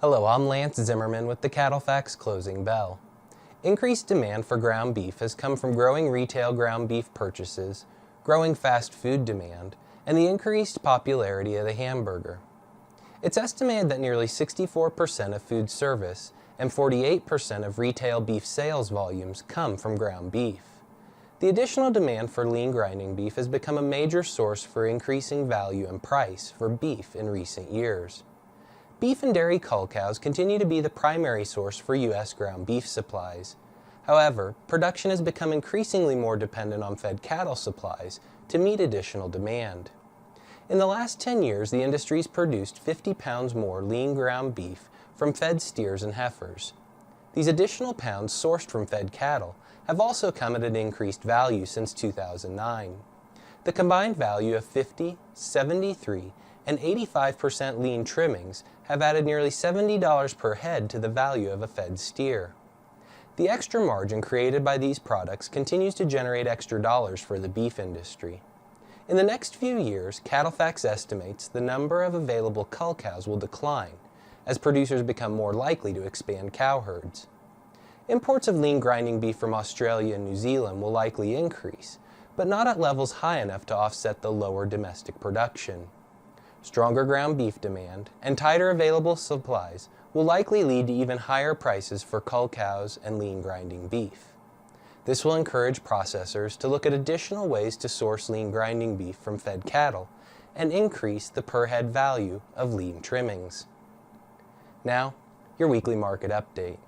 Hello, I'm Lance Zimmerman with the Cattle Facts Closing Bell. Increased demand for ground beef has come from growing retail ground beef purchases, growing fast food demand, and the increased popularity of the hamburger. It's estimated that nearly 64% of food service and 48% of retail beef sales volumes come from ground beef. The additional demand for lean grinding beef has become a major source for increasing value and price for beef in recent years. Beef and dairy cull cows continue to be the primary source for U.S. ground beef supplies. However, production has become increasingly more dependent on fed cattle supplies to meet additional demand. In the last 10 years, the industry's produced 50 pounds more lean ground beef from fed steers and heifers. These additional pounds sourced from fed cattle have also come at an increased value since 2009. The combined value of 50, 73, and 85% lean trimmings have added nearly $70 per head to the value of a fed steer. The extra margin created by these products continues to generate extra dollars for the beef industry. In the next few years, CattleFacts estimates the number of available cull cows will decline as producers become more likely to expand cow herds. Imports of lean grinding beef from Australia and New Zealand will likely increase, but not at levels high enough to offset the lower domestic production. Stronger ground beef demand and tighter available supplies will likely lead to even higher prices for cull cows and lean grinding beef. This will encourage processors to look at additional ways to source lean grinding beef from fed cattle and increase the per head value of lean trimmings. Now, your weekly market update.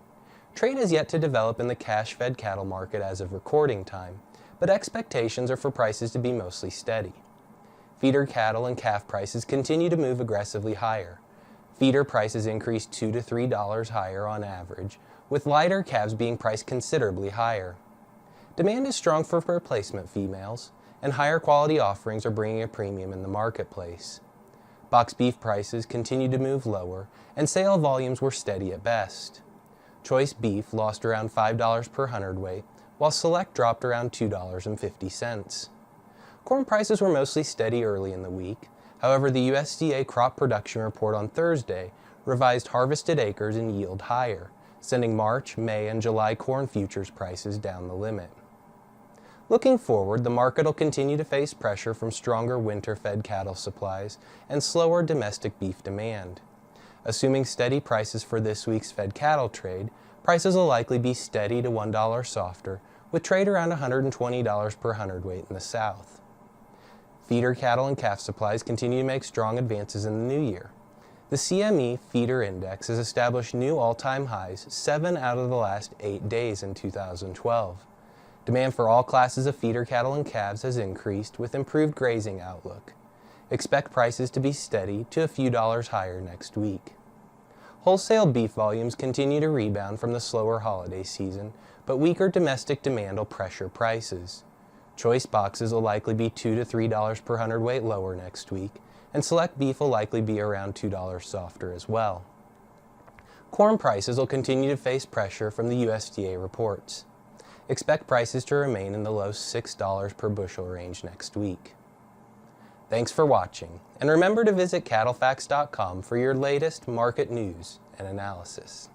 Trade has yet to develop in the cash-fed cattle market as of recording time, but expectations are for prices to be mostly steady. Feeder cattle and calf prices continue to move aggressively higher. Feeder prices increased $2 to $3 higher on average, with lighter calves being priced considerably higher. Demand is strong for replacement females, and higher quality offerings are bringing a premium in the marketplace. Box beef prices continue to move lower, and sale volumes were steady at best. Choice beef lost around $5 per hundredweight, while select dropped around $2.50. Corn prices were mostly steady early in the week. However, the USDA crop production report on Thursday revised harvested acres and yield higher, sending March, May, and July corn futures prices down the limit. Looking forward, the market will continue to face pressure from stronger winter-fed cattle supplies and slower domestic beef demand. Assuming steady prices for this week's fed cattle trade, prices will likely be steady to $1 softer, with trade around $120 per hundredweight in the South. Feeder cattle and calf supplies continue to make strong advances in the new year. The CME Feeder Index has established new all-time highs 7 out of the last 8 days in 2012. Demand for all classes of feeder cattle and calves has increased with improved grazing outlook. Expect prices to be steady to a few dollars higher next week. Wholesale beef volumes continue to rebound from the slower holiday season, but weaker domestic demand will pressure prices. Choice boxes will likely be $2 to $3 per hundredweight lower next week, and select beef will likely be around $2 softer as well. Corn prices will continue to face pressure from the USDA reports. Expect prices to remain in the low $6 per bushel range next week. Thanks for watching, and remember to visit cattlefacts.com for your latest market news and analysis.